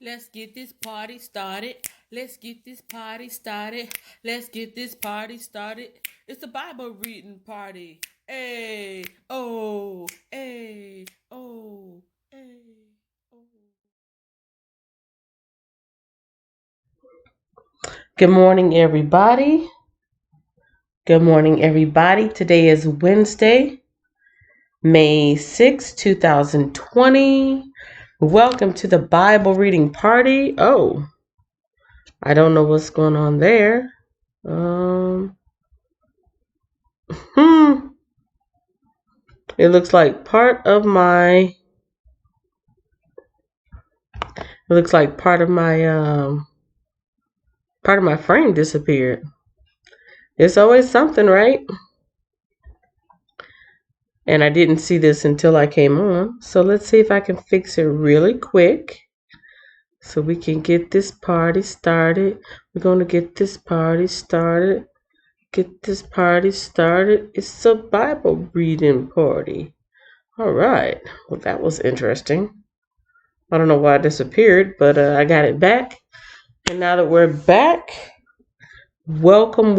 Let's get this party started. Let's get this party started. Let's get this party started. It's a Bible reading party. Hey, oh, hey, oh, hey, oh. Good morning, everybody. Good morning, everybody. Today is Wednesday, May 6, 2020. Welcome to the Bible reading party. Oh, I don't know what's going on there. It looks like part of my frame disappeared. It's always something, right? And I didn't see this until I came on. So let's see if I can fix it really quick so we can get this party started. We're going to get this party started. Get this party started. It's a Bible reading party. All right. Well, that was interesting. I don't know why it disappeared, but I got it back. And now that we're back, welcome.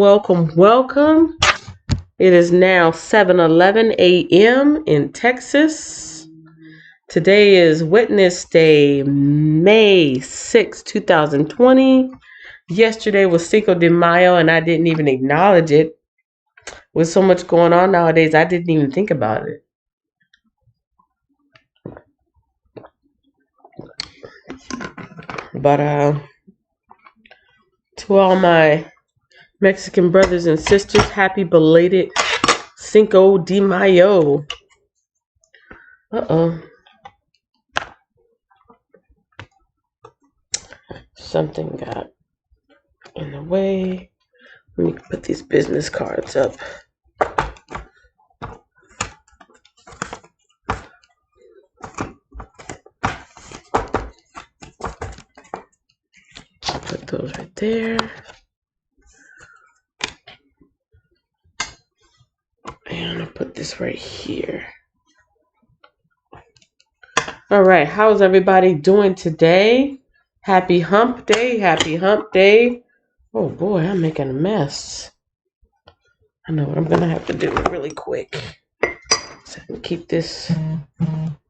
It is now 7:11 a.m. in Texas. Today is Wednesday, May 6, 2020. Yesterday was Cinco de Mayo, and I didn't even acknowledge it. With so much going on nowadays, I didn't even think about it. But to all my Mexican brothers and sisters, happy belated Cinco de Mayo. Something got in the way. Let me put these business cards up. Put those right there. And I'll put this right here. All right, how's everybody doing today? Happy hump day. Oh boy, I'm making a mess. I know what I'm gonna have to do really quick so I can keep this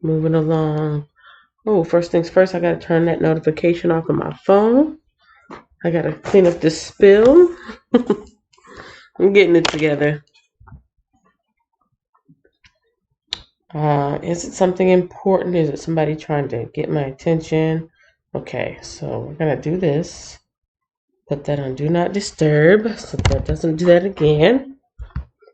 moving along. Oh, first things first, I gotta turn that notification off of my phone. I gotta clean up this spill. I'm getting it together. Is it something important? Is it somebody trying to get my attention? Okay, so we're gonna do this. Put that on Do Not Disturb so that doesn't do that again.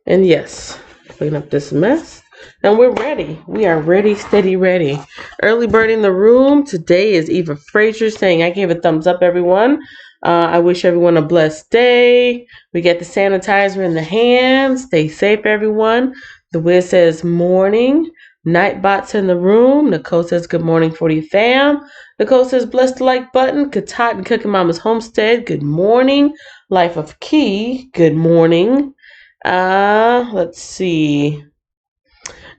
And yes, clean up this mess. And we're ready. We are ready, steady, ready. Early bird in the room. Today is Eva Frazier saying, I gave a thumbs up, everyone. I wish everyone a blessed day. We get the sanitizer in the hand. Stay safe, everyone. The Wiz says morning. Nightbot's in the room. Nicole says good morning, 40 fam. Nicole says bless the like button. Katat and Cooking Mama's Homestead. Good morning. Life of Key. Good morning. Let's see.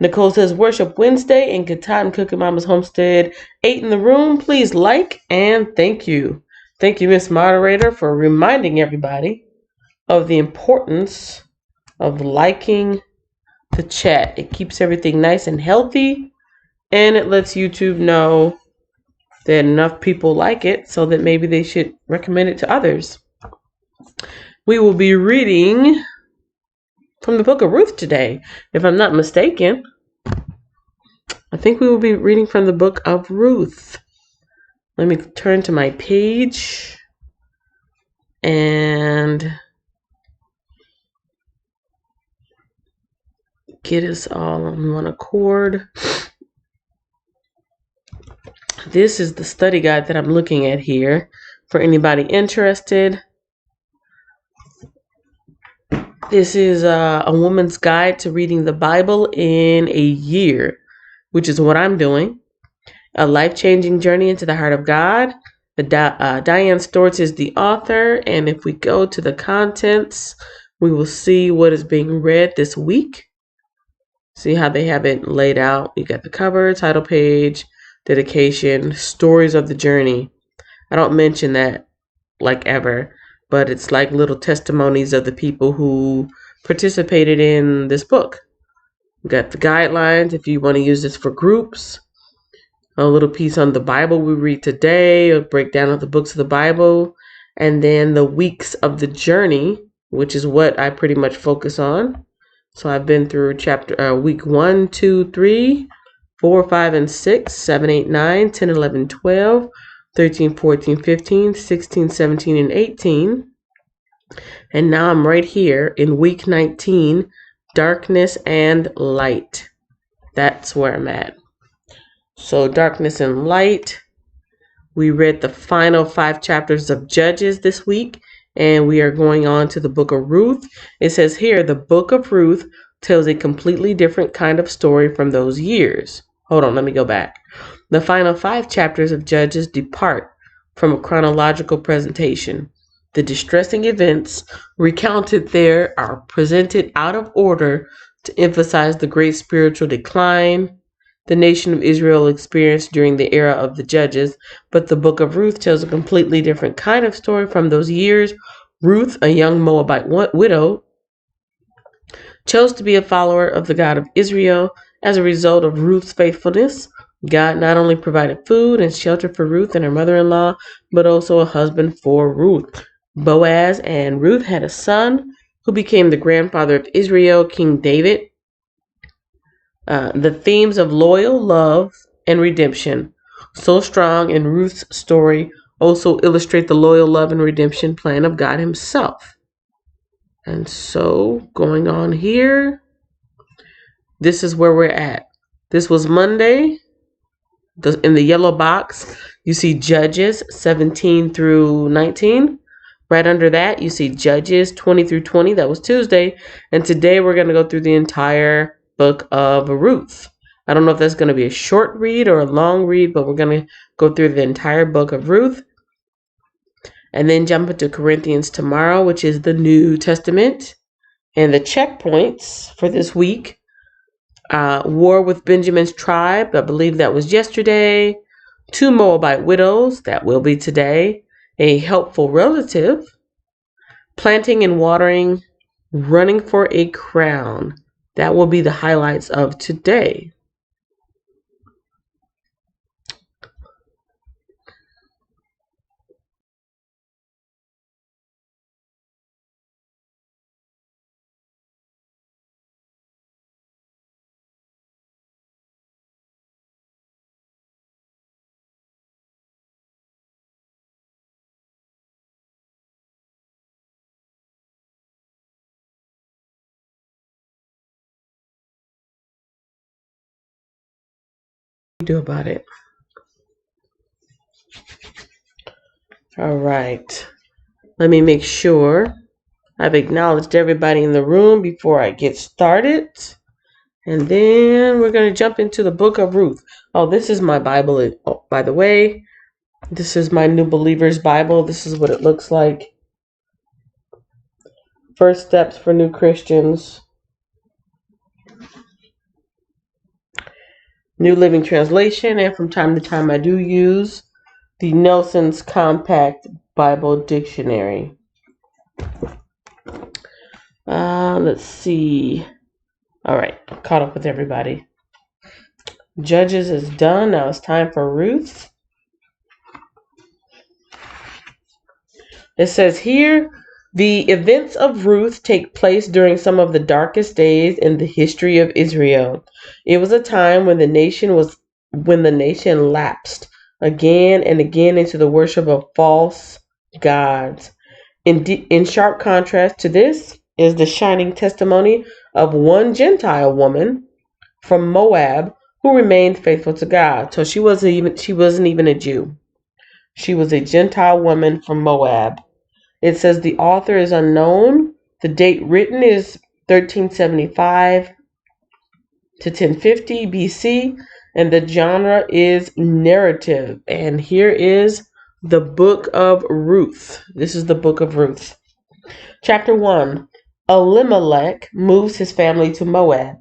Nicole says Worship Wednesday and Katat and Cooking Mama's Homestead. 8 in the room. Please like and thank you. Thank you, Miss Moderator, for reminding everybody of the importance of liking the chat. It keeps everything nice and healthy, and it lets YouTube know that enough people like it so that maybe they should recommend it to others. We will be reading from the book of Ruth today, if I'm not mistaken. I think we will be reading from the book of Ruth. Let me turn to my page and get us all on one accord. This is the study guide that I'm looking at here for anybody interested. This is a woman's guide to reading the Bible in a year, which is what I'm doing. A life-changing journey into the heart of God. Diane Storts is the author, and if we go to the contents, we will see what is being read this week. See how they have it laid out. You got the cover, title page, dedication, stories of the journey. I don't mention that like ever, but it's like little testimonies of the people who participated in this book. We got the guidelines if you want to use this for groups. A little piece on the Bible we read today, a breakdown of the books of the Bible, and then the weeks of the journey, which is what I pretty much focus on. So I've been through week 1, 2, 3, 4, 5, and 6, 7, 8, 9, 10, 11, 12, 13, 14, 15, 16, 17, and 18. And now I'm right here in week 19, darkness and light. That's where I'm at. So darkness and light. We read the final 5 chapters of Judges this week, and we are going on to the book of Ruth. It says here, the book of Ruth tells a completely different kind of story from those years. Hold on, let me go back. The final 5 chapters of Judges depart from a chronological presentation. The distressing events recounted there are presented out of order to emphasize the great spiritual decline the nation of Israel experienced during the era of the Judges, but the book of Ruth tells a completely different kind of story from those years. Ruth, a young Moabite widow, chose to be a follower of the God of Israel. As a result of Ruth's faithfulness, God not only provided food and shelter for Ruth and her mother-in-law, but also a husband for Ruth. Boaz and Ruth had a son who became the grandfather of Israel, King David. The themes of loyal love and redemption, so strong in Ruth's story, also illustrate the loyal love and redemption plan of God himself. And so, going on here, this is where we're at. This was Monday. In the yellow box, you see Judges 17 through 19. Right under that, you see Judges 20 through 20. That was Tuesday. And today we're going to go through the entire book of Ruth. I don't know if that's going to be a short read or a long read, but we're going to go through the entire book of Ruth and then jump into Corinthians tomorrow, which is the New Testament. And the checkpoints for this week, war with Benjamin's tribe, I believe that was yesterday, 2 Moabite widows, that will be today, a helpful relative, planting and watering, running for a crown. That will be the highlights of today. Do about it. All right. Let me make sure I've acknowledged everybody in the room before I get started. And then we're going to jump into the book of Ruth. Oh, this is my Bible. Oh, by the way, this is my New Believer's Bible. This is what it looks like. First Steps for New Christians. New Living Translation, and from time to time I do use the Nelson's Compact Bible Dictionary. Let's see. All right, caught up with everybody. Judges is done. Now it's time for Ruth. It says here, the events of Ruth take place during some of the darkest days in the history of Israel. It was a time when the nation lapsed again and again into the worship of false gods. In sharp contrast to this is the shining testimony of one Gentile woman from Moab who remained faithful to God. So she wasn't even a Jew. She was a Gentile woman from Moab. It says the author is unknown. The date written is 1375 to 1050 BC, and the genre is narrative. And here is the book of Ruth. This is the book of Ruth. Chapter 1. Elimelech moves his family to Moab.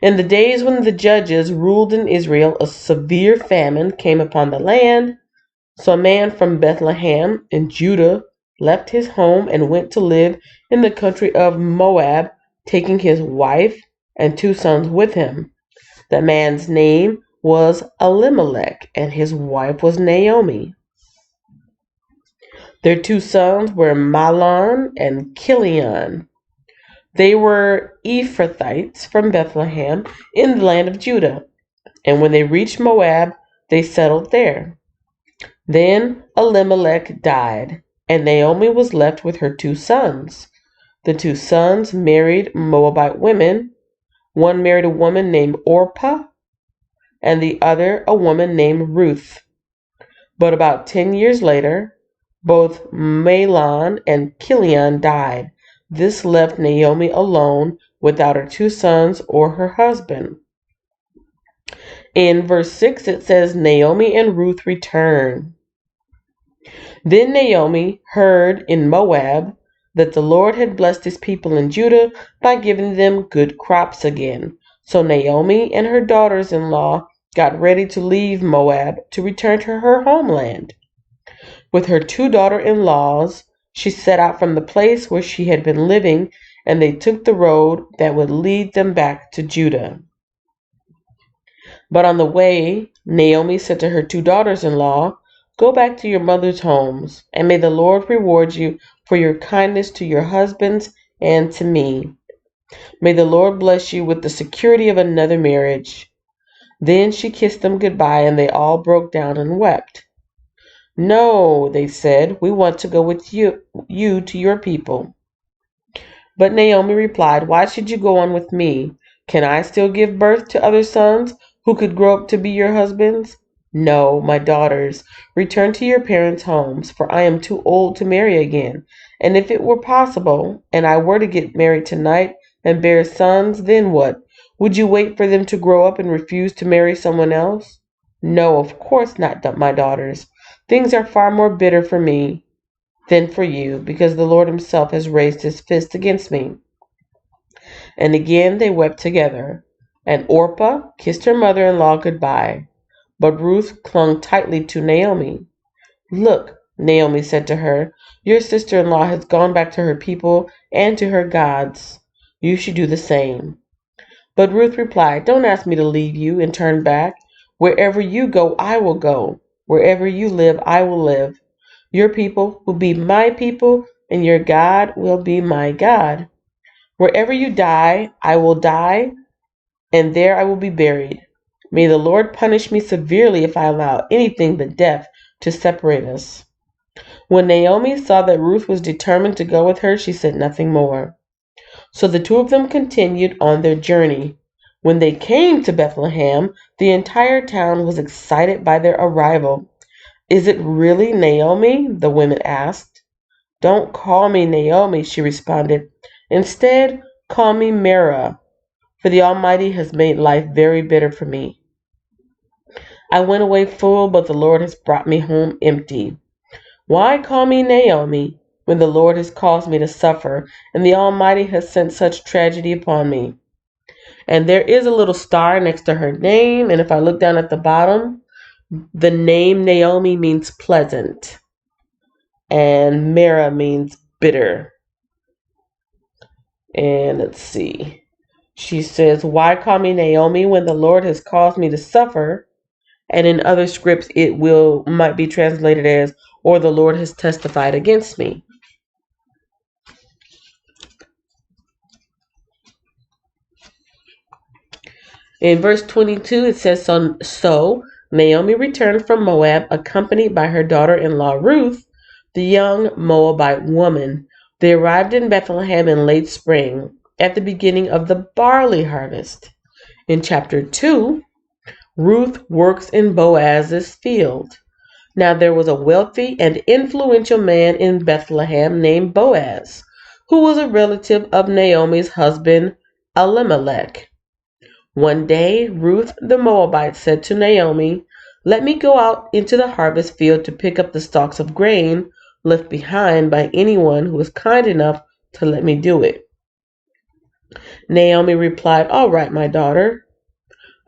In the days when the judges ruled in Israel, a severe famine came upon the land. So a man from Bethlehem in Judah left his home and went to live in the country of Moab, taking his wife and 2 sons with him. The man's name was Elimelech, and his wife was Naomi. Their 2 sons were Mahlon and Chilion. They were Ephrathites from Bethlehem in the land of Judah, and when they reached Moab, they settled there. Then Elimelech died, and Naomi was left with her 2 sons. The 2 sons married Moabite women. One married a woman named Orpah, and the other a woman named Ruth. But about 10 years later, both Mahlon and Chilion died. This left Naomi alone without her 2 sons or her husband. In verse 6, it says, Naomi and Ruth return. Then Naomi heard in Moab that the Lord had blessed his people in Judah by giving them good crops again. So Naomi and her daughters-in-law got ready to leave Moab to return to her homeland. With her 2 daughters-in-laws, she set out from the place where she had been living, and they took the road that would lead them back to Judah. But on the way, Naomi said to her 2 daughters-in-law, Go back to your mother's homes, and may the Lord reward you for your kindness to your husbands and to me. May the Lord bless you with the security of another marriage. Then she kissed them goodbye, and they all broke down and wept. No, they said, we want to go with you to your people. But Naomi replied, Why should you go on with me? Can I still give birth to other sons who could grow up to be your husbands? No, my daughters, return to your parents' homes, for I am too old to marry again. And if it were possible, and I were to get married tonight and bear sons, then what? Would you wait for them to grow up and refuse to marry someone else? No, of course not, my daughters. Things are far more bitter for me than for you, because the Lord himself has raised his fist against me. And again they wept together, and Orpah kissed her mother-in-law goodbye. But Ruth clung tightly to Naomi. Look, Naomi said to her, your sister-in-law has gone back to her people and to her gods. You should do the same. But Ruth replied, Don't ask me to leave you and turn back. Wherever you go, I will go. Wherever you live, I will live. Your people will be my people, and your God will be my God. Wherever you die, I will die, and there I will be buried. May the Lord punish me severely if I allow anything but death to separate us. When Naomi saw that Ruth was determined to go with her, she said nothing more. So the 2 of them continued on their journey. When they came to Bethlehem, the entire town was excited by their arrival. Is it really Naomi? The women asked. Don't call me Naomi, she responded. Instead, call me Mara, for the Almighty has made life very bitter for me. I went away full, but the Lord has brought me home empty. Why call me Naomi when the Lord has caused me to suffer and the Almighty has sent such tragedy upon me? And there is a little star next to her name, and if I look down at the bottom, the name Naomi means pleasant, and Mara means bitter. And let's see. She says, Why call me Naomi when the Lord has caused me to suffer? And in other scripts, it might be translated as, or the Lord has testified against me. In verse 22, it says, So Naomi returned from Moab, accompanied by her daughter-in-law Ruth, the young Moabite woman. They arrived in Bethlehem in late spring, at the beginning of the barley harvest. In chapter 2, Ruth works in Boaz's field. Now there was a wealthy and influential man in Bethlehem named Boaz, who was a relative of Naomi's husband Elimelech. One day, Ruth the Moabite said to Naomi, Let me go out into the harvest field to pick up the stalks of grain left behind by anyone who is kind enough to let me do it. Naomi replied, "All right, my daughter,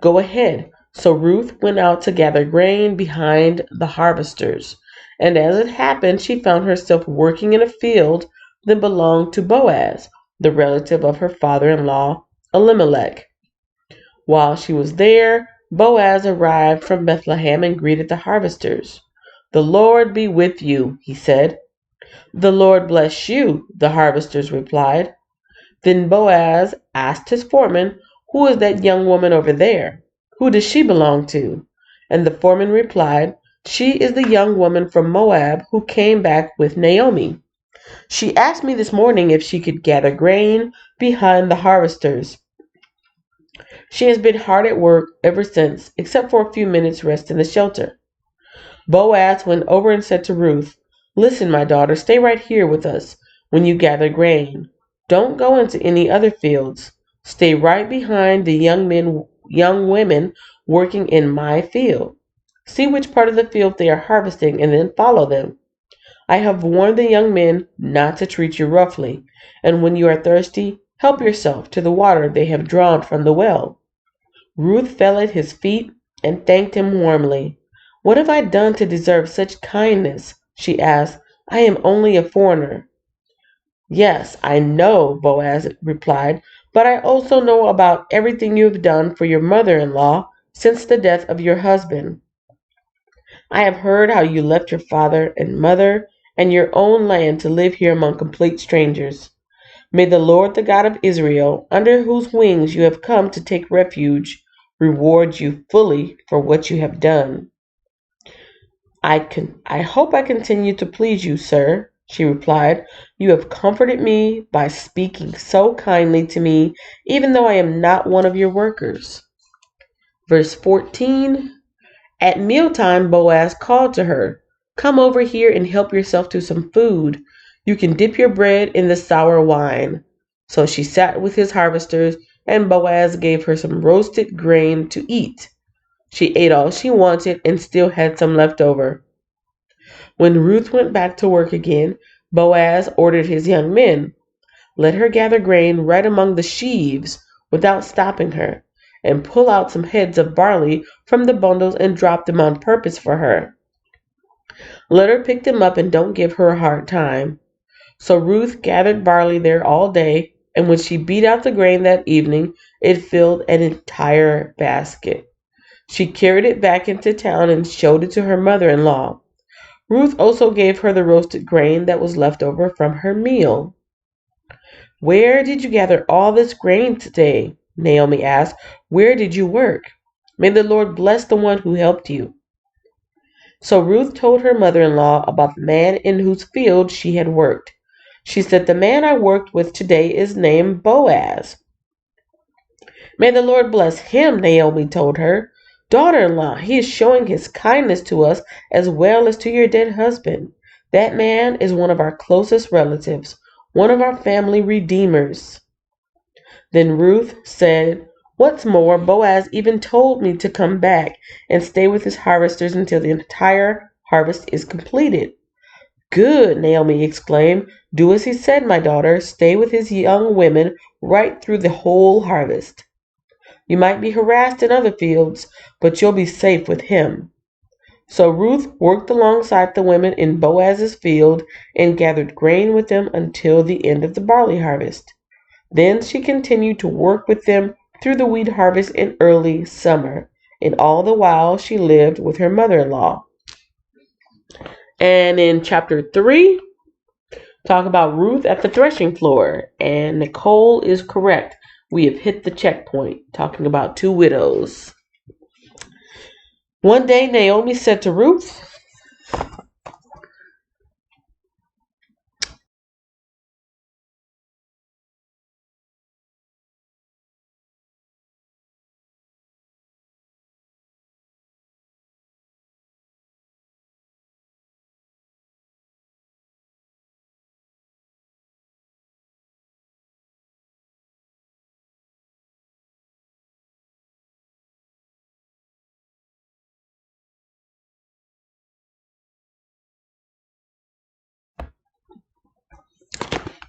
go ahead." So Ruth went out to gather grain behind the harvesters. And as it happened, she found herself working in a field that belonged to Boaz, the relative of her father in law, Elimelech. While she was there, Boaz arrived from Bethlehem and greeted the harvesters. "The Lord be with you," he said. "The Lord bless you," the harvesters replied. Then Boaz asked his foreman, "Who is that young woman over there? Who does she belong to?" And the foreman replied, "She is the young woman from Moab who came back with Naomi. She asked me this morning if she could gather grain behind the harvesters. She has been hard at work ever since, except for a few minutes' rest in the shelter." Boaz went over and said to Ruth, "Listen, my daughter, stay right here with us when you gather grain. Don't go into any other fields. Stay right behind the young women working in my field. See which part of the field they are harvesting and then follow them. I have warned the young men not to treat you roughly, and when you are thirsty, help yourself to the water they have drawn from the well." Ruth fell at his feet and thanked him warmly. "What have I done to deserve such kindness?" she asked. "I am only a foreigner." "Yes, I know," Boaz replied, "but I also know about everything you have done for your mother-in-law since the death of your husband. I have heard how you left your father and mother and your own land to live here among complete strangers. May the Lord, the God of Israel, under whose wings you have come to take refuge, reward you fully for what you have done." I hope I continue to please you, sir," she replied. "You have comforted me by speaking so kindly to me, even though I am not one of your workers." Verse 14. At mealtime, Boaz called to her, "Come over here and help yourself to some food. You can dip your bread in the sour wine." So she sat with his harvesters, and Boaz gave her some roasted grain to eat. She ate all she wanted and still had some left over. When Ruth went back to work again, Boaz ordered his young men, "Let her gather grain right among the sheaves without stopping her, and pull out some heads of barley from the bundles and drop them on purpose for her. Let her pick them up and don't give her a hard time." So Ruth gathered barley there all day, and when she beat out the grain that evening, it filled an entire basket. She carried it back into town and showed it to her mother-in-law. Ruth also gave her the roasted grain that was left over from her meal. "Where did you gather all this grain today?" Naomi asked. "Where did you work? May the Lord bless the one who helped you." So Ruth told her mother-in-law about the man in whose field she had worked. She said, "The man I worked with today is named Boaz." "May the Lord bless him," Naomi told her. "Daughter-in-law, he is showing his kindness to us as well as to your dead husband. That man is one of our closest relatives, one of our family redeemers." Then Ruth said, "What's more, Boaz even told me to come back and stay with his harvesters until the entire harvest is completed." "Good," Naomi exclaimed. "Do as he said, my daughter. Stay with his young women right through the whole harvest. You might be harassed in other fields, but you'll be safe with him." So Ruth worked alongside the women in Boaz's field and gathered grain with them until the end of the barley harvest. Then she continued to work with them through the wheat harvest in early summer, and all the while she lived with her mother-in-law. And in chapter 3, talk about Ruth at the threshing floor. And Nicole is correct. We have hit the checkpoint, talking about two widows. One day Naomi said to Ruth,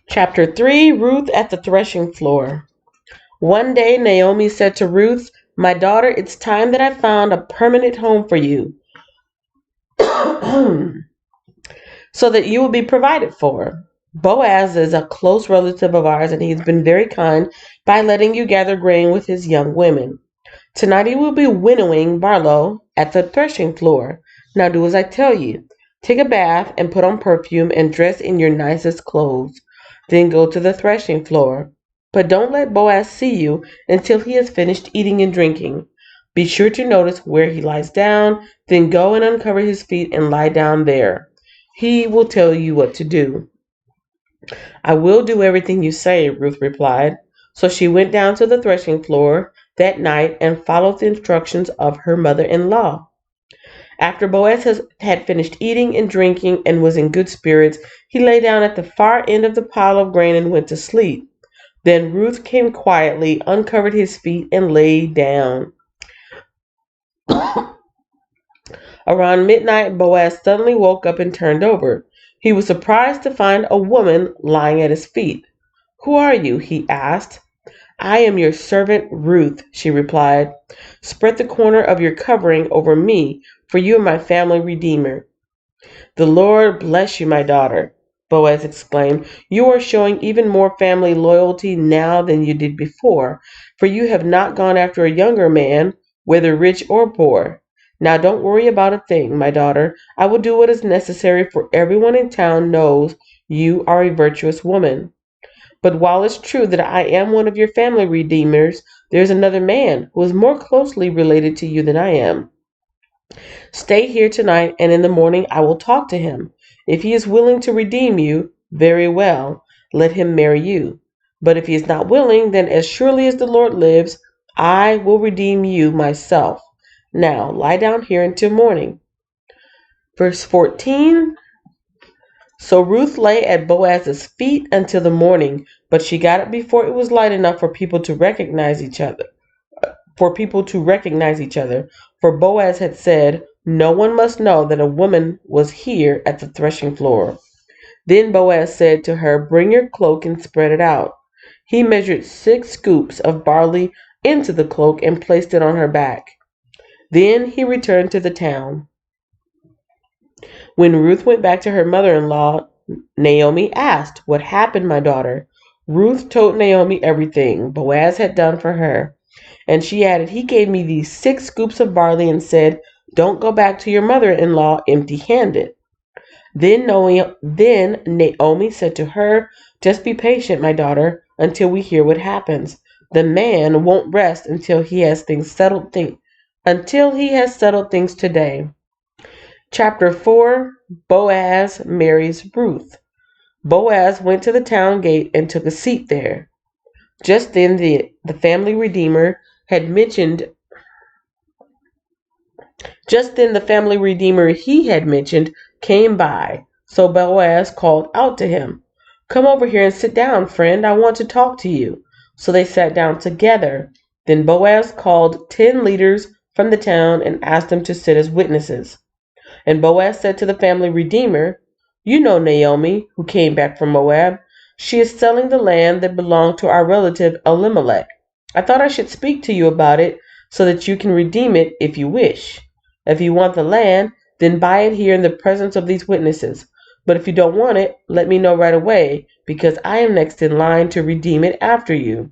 chapter 3, Ruth at the threshing floor. One day Naomi said to Ruth, "My daughter, it's time that I found a permanent home for you so that you will be provided for. Boaz is a close relative of ours, and he's been very kind by letting you gather grain with his young women. Tonight he will be winnowing barley at the threshing floor. Now do as I tell you. Take a bath and put on perfume and dress in your nicest clothes. Then go to the threshing floor. But don't let Boaz see you until he has finished eating and drinking. Be sure to notice where he lies down, then go and uncover his feet and lie down there. He will tell you what to do." "I will do everything you say," Ruth replied. So she went down to the threshing floor that night and followed the instructions of her mother-in-law. After Boaz had finished eating and drinking and was in good spirits, he lay down at the far end of the pile of grain and went to sleep. Then Ruth came quietly, uncovered his feet, and lay down. Around midnight, Boaz suddenly woke up and turned over. He was surprised to find a woman lying at his feet. "Who are you?" he asked. "I am your servant Ruth," she replied. "Spread the corner of your covering over me, for you are my family redeemer." "The Lord bless you, my daughter," Boaz exclaimed. "You are showing even more family loyalty now than you did before, for you have not gone after a younger man, whether rich or poor. Now don't worry about a thing, my daughter. I will do what is necessary, for everyone in town knows you are a virtuous woman. But while it's true that I am one of your family redeemers, there is another man who is more closely related to you than I am. Stay here tonight, and in the morning I will talk to him. If he is willing to redeem you, very well, let him marry you. But if he is not willing, then as surely as the Lord lives, I will redeem you myself. Now lie down here until morning." Verse 14. So Ruth lay at Boaz's feet until the morning, but she got up before it was light enough for people to recognize each other. For Boaz had said, "No one must know that a woman was here at the threshing floor." Then Boaz said to her, "Bring your cloak and spread it out." He measured 6 scoops of barley into the cloak and placed it on her back. Then he returned to the town. When Ruth went back to her mother-in-law, Naomi asked, "What happened, my daughter?" Ruth told Naomi everything Boaz had done for her. And she added, "He gave me these 6 scoops of barley and said, 'Don't go back to your mother-in-law empty-handed.'" Then Naomi said to her, "Just be patient, my daughter, until we hear what happens. The man won't rest until he has settled things today." Chapter 4. Boaz marries Ruth. Boaz went to the town gate and took a seat there. Just then the family redeemer he had mentioned came by. So Boaz called out to him, "Come over here and sit down, friend. I want to talk to you." So they sat down together. Then Boaz called 10 leaders from the town and asked them to sit as witnesses. And Boaz said to the family redeemer, "You know Naomi, who came back from Moab. She is selling the land that belonged to our relative Elimelech. I thought I should speak to you about it so that you can redeem it if you wish. If you want the land, then buy it here in the presence of these witnesses. But if you don't want it, let me know right away, because I am next in line to redeem it after you."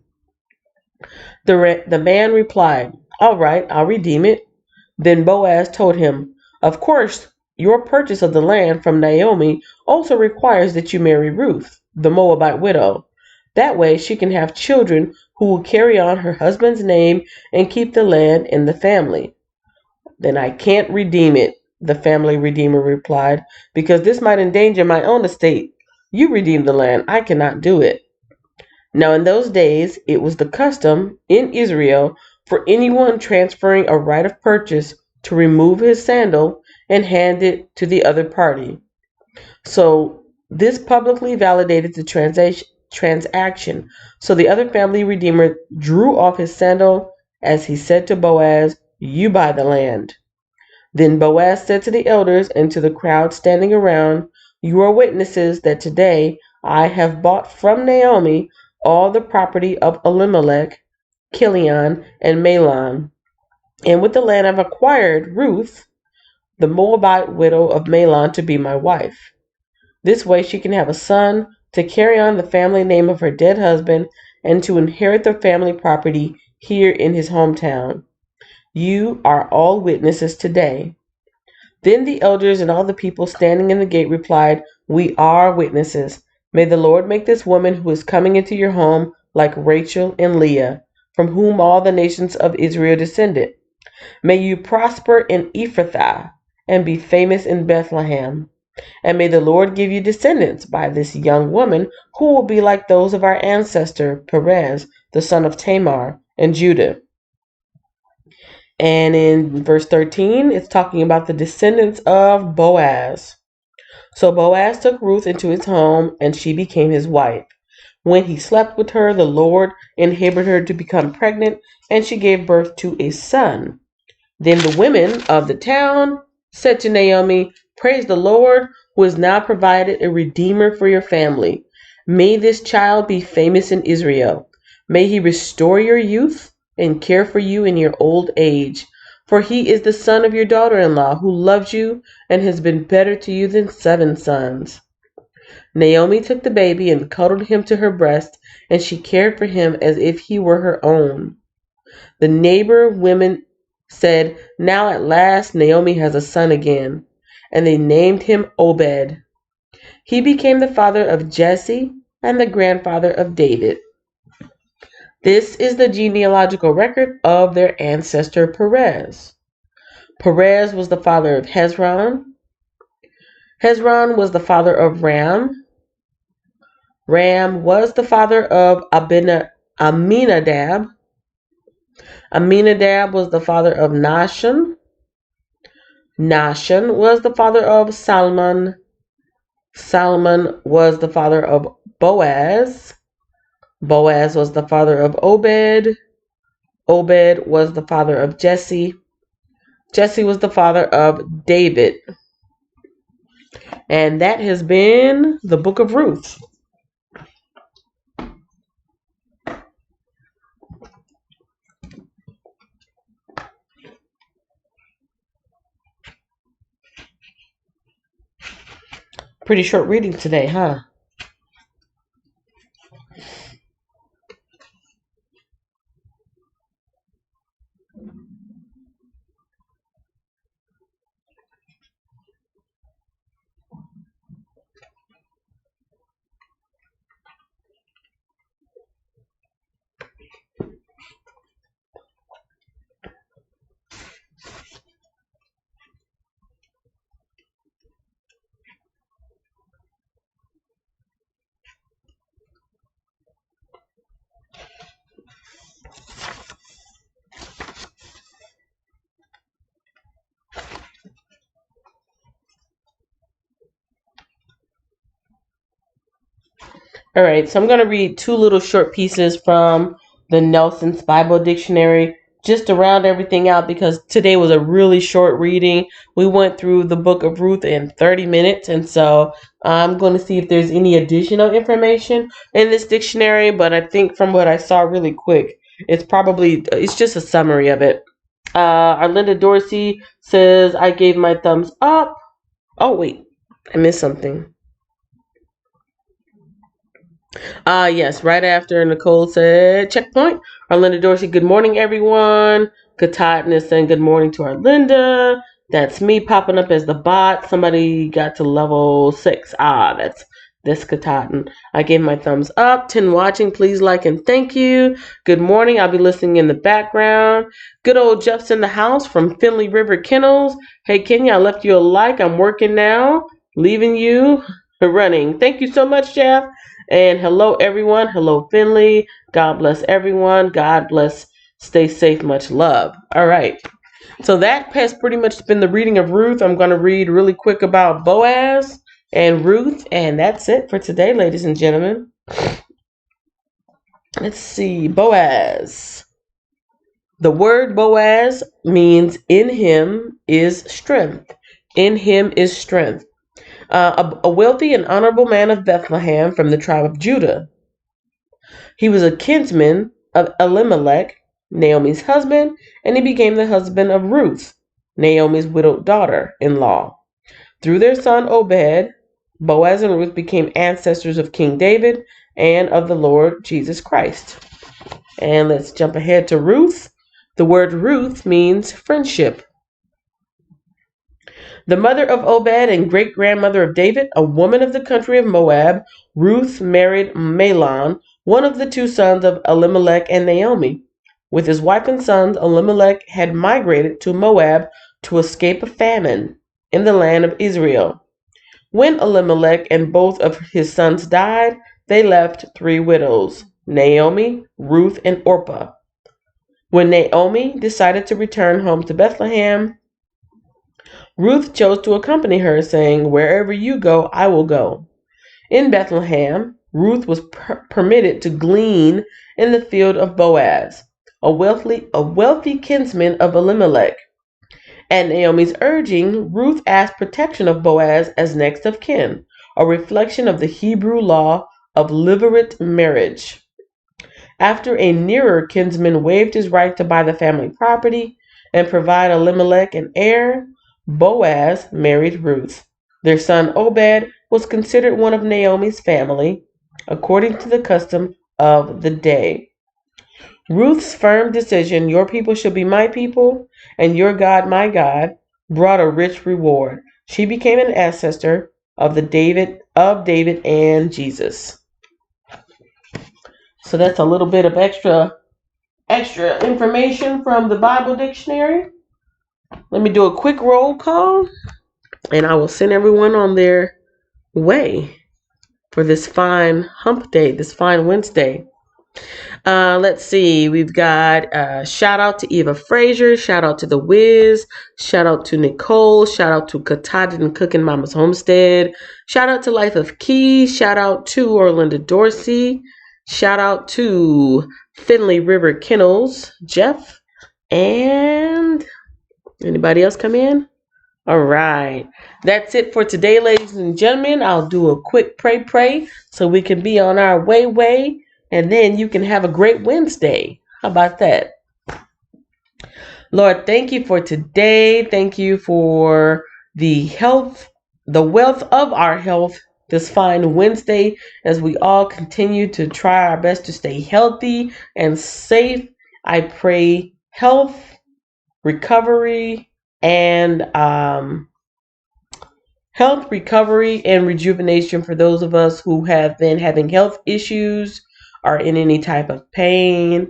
The man replied, "All right, I'll redeem it." Then Boaz told him, "Of course, your purchase of the land from Naomi also requires that you marry Ruth, the Moabite widow. That way she can have children who will carry on her husband's name and keep the land in the family." "Then I can't redeem it," the family redeemer replied, "because this might endanger my own estate. You redeem the land. I cannot do it." Now in those days, it was the custom in Israel for anyone transferring a right of purchase to remove his sandal and hand it to the other party. So this publicly validated the transaction. So the other family redeemer drew off his sandal as he said to Boaz, "You buy the land." Then Boaz said to the elders and to the crowd standing around, "You are witnesses that today I have bought from Naomi all the property of Elimelech, Kilion, and Mahlon. And with the land I've acquired Ruth, the Moabite widow of Mahlon, to be my wife. This way she can have a son to carry on the family name of her dead husband and to inherit the family property here in his hometown. You are all witnesses today." Then the elders and all the people standing in the gate replied, "We are witnesses. May the Lord make this woman who is coming into your home like Rachel and Leah, from whom all the nations of Israel descended. May you prosper in Ephrathah and be famous in Bethlehem. And may the Lord give you descendants by this young woman who will be like those of our ancestor Perez, the son of Tamar, in Judah." And in verse 13, it's talking about the descendants of Boaz. "So Boaz took Ruth into his home, and she became his wife. When he slept with her, the Lord enabled her to become pregnant, and she gave birth to a son. Then the women of the town said to Naomi, 'Praise the Lord, who has now provided a redeemer for your family. May this child be famous in Israel. May he restore your youth and care for you in your old age. For he is the son of your daughter-in-law, who loves you and has been better to you than 7 sons.' Naomi took the baby and cuddled him to her breast, and she cared for him as if he were her own. The neighbor women said, 'Now at last Naomi has a son again.' And they named him Obed. He became the father of Jesse and the grandfather of David. This is the genealogical record of their ancestor Perez. Perez was the father of Hezron. Hezron was the father of Ram. Ram was the father of Aminadab. Aminadab was the father of Nahshon. Nahshon was the father of Salmon. Salmon was the father of Boaz. Boaz was the father of Obed. Obed was the father of Jesse. Jesse was the father of David. And that has been the book of Ruth. Pretty short reading today, huh? All right, so I'm going to read 2 little short pieces from the Nelson's Bible Dictionary just to round everything out, because today was a really short reading. We went through the book of Ruth in 30 minutes, and so I'm going to see if there's any additional information in this dictionary, but I think from what I saw really quick, it's just a summary of it. Arlinda Dorsey says, "I gave my thumbs up." Oh, wait, I missed something. Yes, right after Nicole said checkpoint. Arlinda Dorsey, "Good morning, everyone." Katatin is saying good morning to Arlinda. That's me popping up as the bot. Somebody got to level 6. That's Katatin. "I gave my thumbs up." 10 watching, please like and thank you. "Good morning, I'll be listening in the background." Good old Jeff's in the house from Finley River Kennels. "Hey Kenya, I left you a like. I'm working now. Leaving you running." Thank you so much, Jeff. And hello, everyone. Hello, Finley. God bless everyone. God bless. Stay safe. Much love. All right. So that has pretty much been the reading of Ruth. I'm going to read really quick about Boaz and Ruth. And that's it for today, ladies and gentlemen. Let's see. Boaz. The word Boaz means in him is strength. In him is strength. A wealthy and honorable man of Bethlehem from the tribe of Judah. He was a kinsman of Elimelech Naomi's husband, and he became the husband of Ruth, Naomi's widowed daughter-in-law. Through their son Obed, Boaz and Ruth became ancestors of King David and of the Lord Jesus Christ. And let's jump ahead to Ruth. The word Ruth means friendship. The mother of Obed and great-grandmother of David, a woman of the country of Moab, Ruth married Mahlon, one of the two sons of Elimelech and Naomi. With his wife and sons, Elimelech had migrated to Moab to escape a famine in the land of Israel. When Elimelech and both of his sons died, they left 3 widows, Naomi, Ruth, and Orpah. When Naomi decided to return home to Bethlehem, Ruth chose to accompany her, saying, "Wherever you go, I will go." In Bethlehem, Ruth was permitted to glean in the field of Boaz, a wealthy kinsman of Elimelech. At Naomi's urging, Ruth asked protection of Boaz as next of kin, a reflection of the Hebrew law of levirate marriage. After a nearer kinsman waived his right to buy the family property and provide Elimelech an heir, Boaz married Ruth. Their son Obed was considered one of Naomi's family, according to the custom of the day. Ruth's firm decision, "Your people shall be my people, and your God my God," brought a rich reward. She became an ancestor of David and Jesus. So that's a little bit of extra information from the Bible dictionary. Let me do a quick roll call, and I will send everyone on their way for this fine hump day, this fine Wednesday. Let's see. We've got shout out to Eva Frazier, shout out to The Wiz, shout out to Nicole, shout out to Katata and Cooking Mama's Homestead, shout out to Life of Key, shout out to Orlinda Dorsey, shout out to Finley River Kennels, Jeff, and anybody else come in? All right. That's it for today, ladies and gentlemen. I'll do a quick pray so we can be on our way. And then you can have a great Wednesday. How about that? Lord, thank you for today. Thank you for the health, the wealth of our health this fine Wednesday as we all continue to try our best to stay healthy and safe. I pray health, recovery, and rejuvenation for those of us who have been having health issues, are in any type of pain,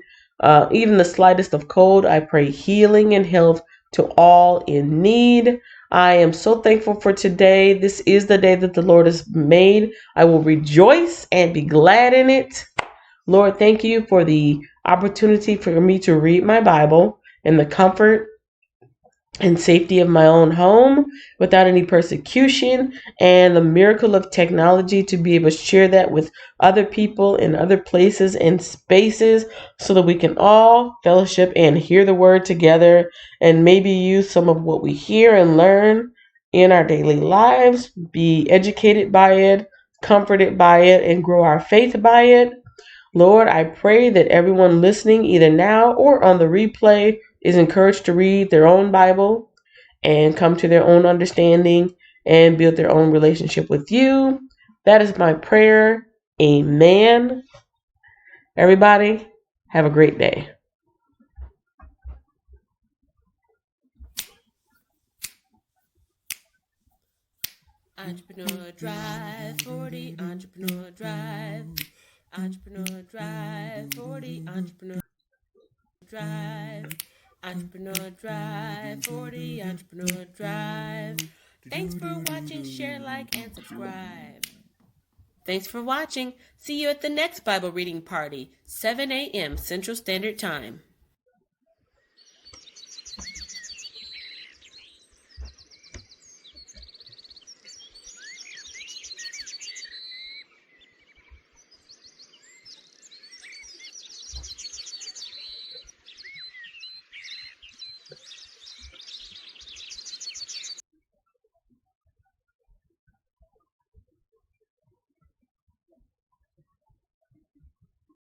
even the slightest of cold. I pray healing and health to all in need. I am so thankful for today. This is the day that the Lord has made. I will rejoice and be glad in it. Lord, thank you for the opportunity for me to read my Bible in the comfort and safety of my own home without any persecution, and the miracle of technology to be able to share that with other people in other places and spaces so that we can all fellowship and hear the word together and maybe use some of what we hear and learn in our daily lives, be educated by it, comforted by it, and grow our faith by it. Lord, I pray that everyone listening either now or on the replay is encouraged to read their own Bible and come to their own understanding and build their own relationship with you. That is my prayer. Amen. Everybody, have a great day. Entrepreneur Drive 40, Entrepreneur Drive, Entrepreneur Drive 40, Entrepreneur Drive, Entrepreneur Drive 40, Entrepreneur Drive. Thanks for watching, share, like, and subscribe. Thanks for watching. See you at the next Bible reading party, 7 a.m. Central Standard Time.